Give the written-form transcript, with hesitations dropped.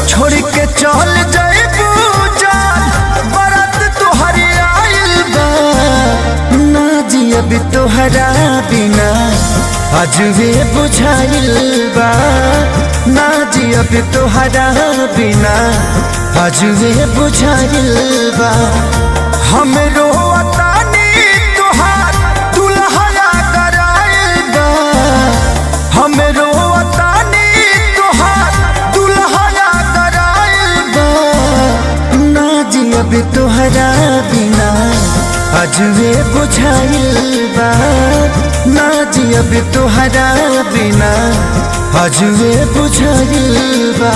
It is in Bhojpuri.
छोड़ के चल जाइबू जान, बारात तोहरी आइल बा। ना जियब तोहरा बिना अजबे बुझाइल बा। ना जियब तोहरा बिना अजबे बुझाइल बा। हमरो अतानी तोहार दुल्हया कराइल बा। हमरो अतानी तोहार दुल्हया कराइल बा। ना जियब तोहरा बिना अजबे बुझाइल बा। ना जियब तोहरा बिना अजबे बुझाइल बा।